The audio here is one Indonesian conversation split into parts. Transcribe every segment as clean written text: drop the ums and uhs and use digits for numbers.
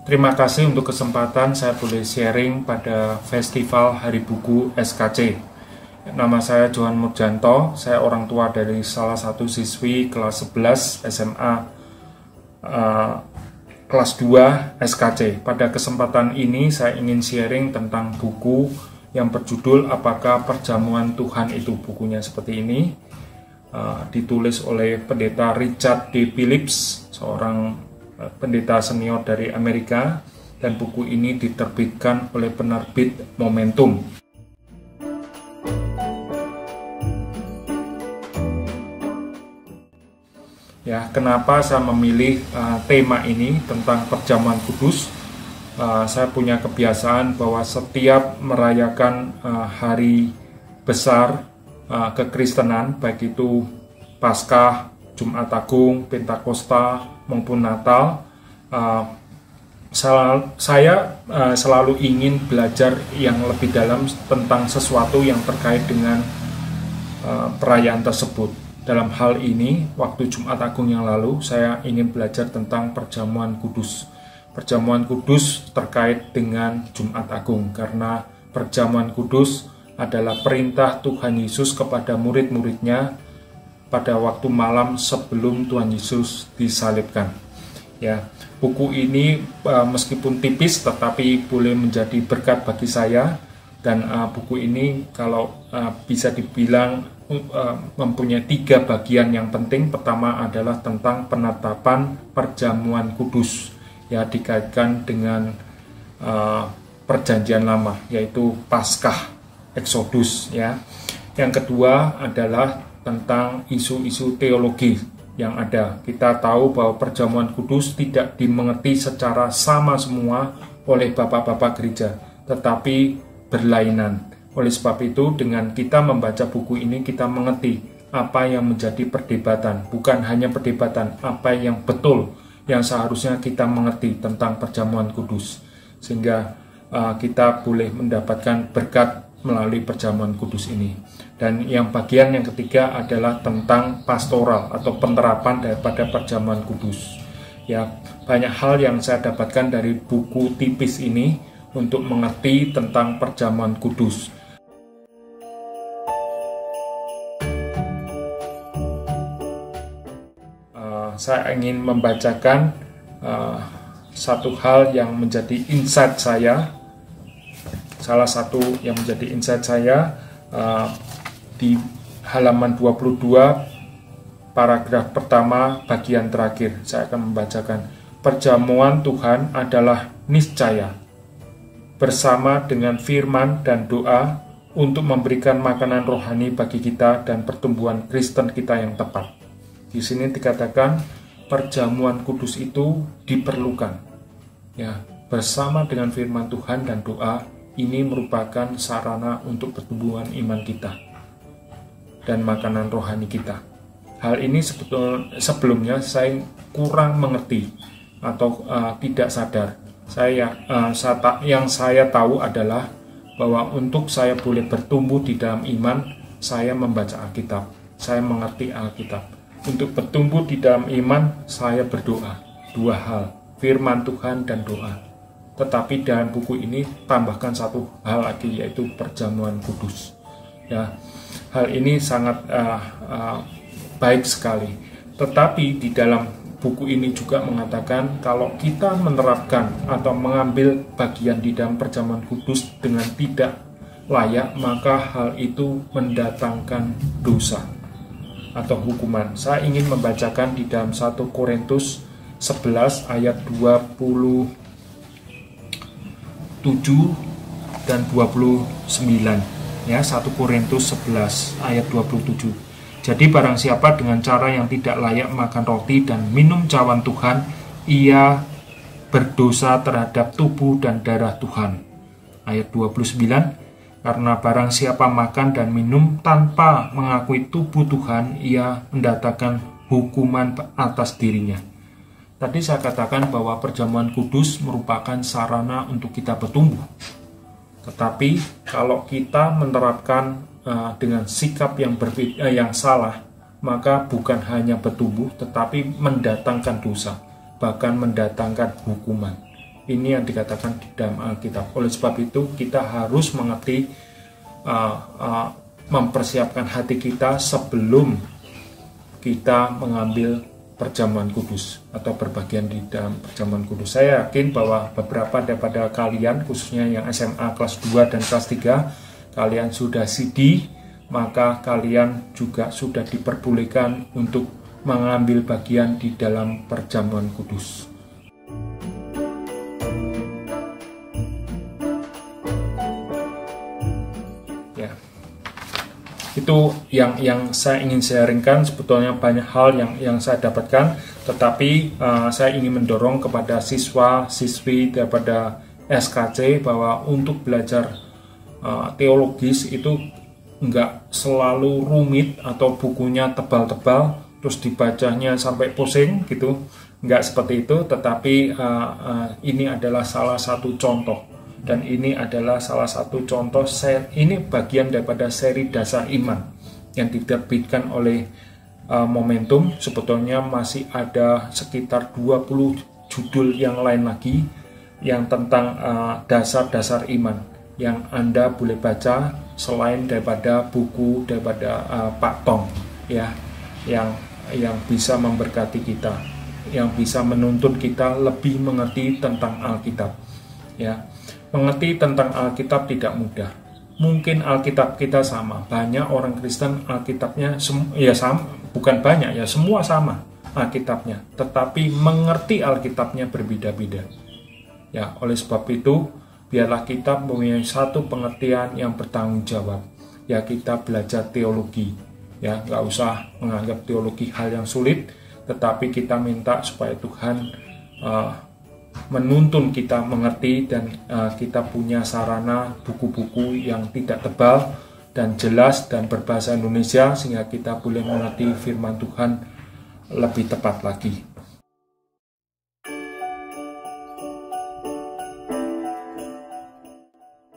Terima kasih untuk kesempatan saya boleh sharing pada Festival Hari Buku SKC. Nama saya Johan Murjanto, saya orang tua dari salah satu siswi kelas 11 SMA kelas 2 SKC. Pada kesempatan ini saya ingin sharing tentang buku yang berjudul Apakah Perjamuan Tuhan Itu? Bukunya seperti ini, ditulis oleh pendeta Richard D. Phillips, seorang pendeta senior dari Amerika, dan buku ini diterbitkan oleh penerbit Momentum. Ya, kenapa saya memilih tema ini tentang perjamuan kudus? Saya punya kebiasaan bahwa setiap merayakan hari besar kekristenan, baik itu Paskah, Jumat Agung, Pentakosta maupun Natal, saya selalu ingin belajar yang lebih dalam tentang sesuatu yang terkait dengan perayaan tersebut. Dalam hal ini, waktu Jumat Agung yang lalu, saya ingin belajar tentang perjamuan kudus. Perjamuan kudus terkait dengan Jumat Agung, karena perjamuan kudus adalah perintah Tuhan Yesus kepada murid-muridnya pada waktu malam sebelum Tuhan Yesus disalibkan. Ya, buku ini meskipun tipis tetapi boleh menjadi berkat bagi saya, dan buku ini kalau bisa dibilang mempunyai 3 bagian yang penting. Pertama adalah tentang penetapan perjamuan kudus, ya, dikaitkan dengan perjanjian lama, yaitu Paskah, Exodus, ya. Yang kedua adalah tentang isu-isu teologi yang ada. Kita tahu bahwa perjamuan kudus tidak dimengerti secara sama semua oleh bapak-bapak gereja, tetapi berlainan. Oleh sebab itu, dengan kita membaca buku ini, kita mengerti apa yang menjadi perdebatan. Bukan hanya perdebatan, apa yang betul, yang seharusnya kita mengerti tentang perjamuan kudus. Sehingga kita boleh mendapatkan berkat melalui perjamuan kudus ini. Dan yang bagian yang ketiga adalah tentang pastoral atau penerapan daripada perjamuan kudus. Ya, banyak hal yang saya dapatkan dari buku tipis ini untuk mengerti tentang perjamuan kudus. Saya ingin membacakan satu hal yang menjadi insight saya. Salah satu yang menjadi insight saya di halaman 22, paragraf pertama, bagian terakhir. Saya akan membacakan. Perjamuan Tuhan adalah niscaya, bersama dengan firman dan doa untuk memberikan makanan rohani bagi kita dan pertumbuhan Kristen kita yang tepat. Di sini dikatakan perjamuan kudus itu diperlukan, ya, bersama dengan firman Tuhan dan doa. Ini merupakan sarana untuk pertumbuhan iman kita dan makanan rohani kita. Hal ini sebelumnya saya kurang mengerti atau tidak sadar. Yang saya tahu adalah bahwa untuk saya boleh bertumbuh di dalam iman, saya membaca Alkitab, saya mengerti Alkitab. Untuk bertumbuh di dalam iman, saya berdoa. 2 hal, firman Tuhan dan doa. Tetapi dalam buku ini tambahkan satu hal lagi, yaitu perjamuan kudus. Ya, hal ini sangat baik sekali. Tetapi di dalam buku ini juga mengatakan kalau kita menerapkan atau mengambil bagian di dalam perjamuan kudus dengan tidak layak, maka hal itu mendatangkan dosa atau hukuman. Saya ingin membacakan di dalam 1 Korintus 11 ayat 27 dan 29, ya, 1 Korintus 11 ayat 27. Jadi barang siapa dengan cara yang tidak layak makan roti dan minum cawan Tuhan, ia berdosa terhadap tubuh dan darah Tuhan. Ayat 29, karena barang siapa makan dan minum tanpa mengakui tubuh Tuhan, ia mendatangkan hukuman atas dirinya. Tadi saya katakan bahwa perjamuan kudus merupakan sarana untuk kita bertumbuh. Tetapi kalau kita menerapkan dengan sikap yang salah, maka bukan hanya bertumbuh, tetapi mendatangkan dosa, bahkan mendatangkan hukuman. Ini yang dikatakan di dalam Alkitab. Oleh sebab itu kita harus mengerti, mempersiapkan hati kita sebelum kita mengambil perjamuan kudus atau berbagian di dalam perjamuan kudus. Saya yakin bahwa beberapa daripada kalian, khususnya yang SMA kelas 2 dan kelas 3, kalian sudah CD, maka kalian juga sudah diperbolehkan untuk mengambil bagian di dalam perjamuan kudus. Ya. Itu yang saya ingin sharingkan. Sebetulnya banyak hal yang saya dapatkan, tetapi saya ingin mendorong kepada siswa-siswi daripada SKC bahwa untuk belajar teologis itu nggak selalu rumit atau bukunya tebal-tebal terus dibacanya sampai pusing gitu, nggak seperti itu. Tetapi ini adalah salah satu contoh. Dan ini adalah salah satu contoh, ini bagian daripada seri Dasar Iman yang diterbitkan oleh Momentum. Sebetulnya masih ada sekitar 20 judul yang lain lagi yang tentang dasar-dasar iman yang Anda boleh baca selain daripada buku daripada Pak Tong, ya, yang bisa memberkati kita, yang bisa menuntun kita lebih mengerti tentang Alkitab, ya. Mengerti tentang Alkitab tidak mudah. Mungkin Alkitab kita sama. Banyak orang Kristen Alkitabnya ya sama, bukan banyak ya, semua sama Alkitabnya. Tetapi mengerti Alkitabnya berbeda-beda. Ya, oleh sebab itu biarlah kita mempunyai satu pengertian yang bertanggung jawab. Ya, kita belajar teologi. Ya, nggak usah menganggap teologi hal yang sulit, tetapi kita minta supaya Tuhan menuntun kita mengerti dan kita punya sarana buku-buku yang tidak tebal dan jelas dan berbahasa Indonesia sehingga kita boleh mengerti firman Tuhan lebih tepat lagi.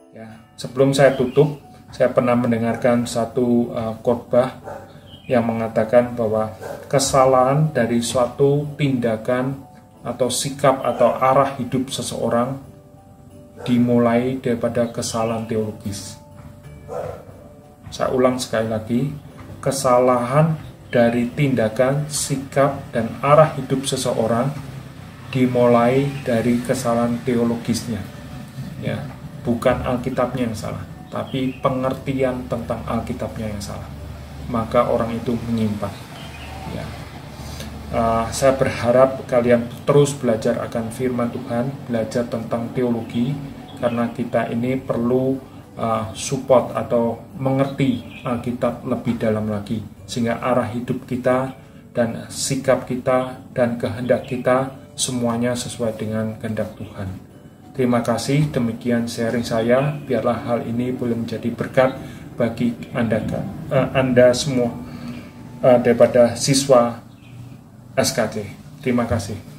Ya, sebelum saya tutup, saya pernah mendengarkan satu khotbah yang mengatakan bahwa kesalahan dari suatu tindakan atau sikap atau arah hidup seseorang dimulai daripada kesalahan teologis. Saya ulang sekali lagi, kesalahan dari tindakan, sikap, dan arah hidup seseorang dimulai dari kesalahan teologisnya. Ya, bukan Alkitabnya yang salah, tapi pengertian tentang Alkitabnya yang salah. Maka orang itu menyimpang. Ya. Saya berharap kalian terus belajar akan firman Tuhan, belajar tentang teologi, karena kita ini perlu support atau mengerti Alkitab lebih dalam lagi, sehingga arah hidup kita dan sikap kita dan kehendak kita semuanya sesuai dengan kehendak Tuhan. Terima kasih, demikian sharing saya. Biarlah hal ini boleh menjadi berkat bagi Anda semua daripada siswa SKC. Terima kasih.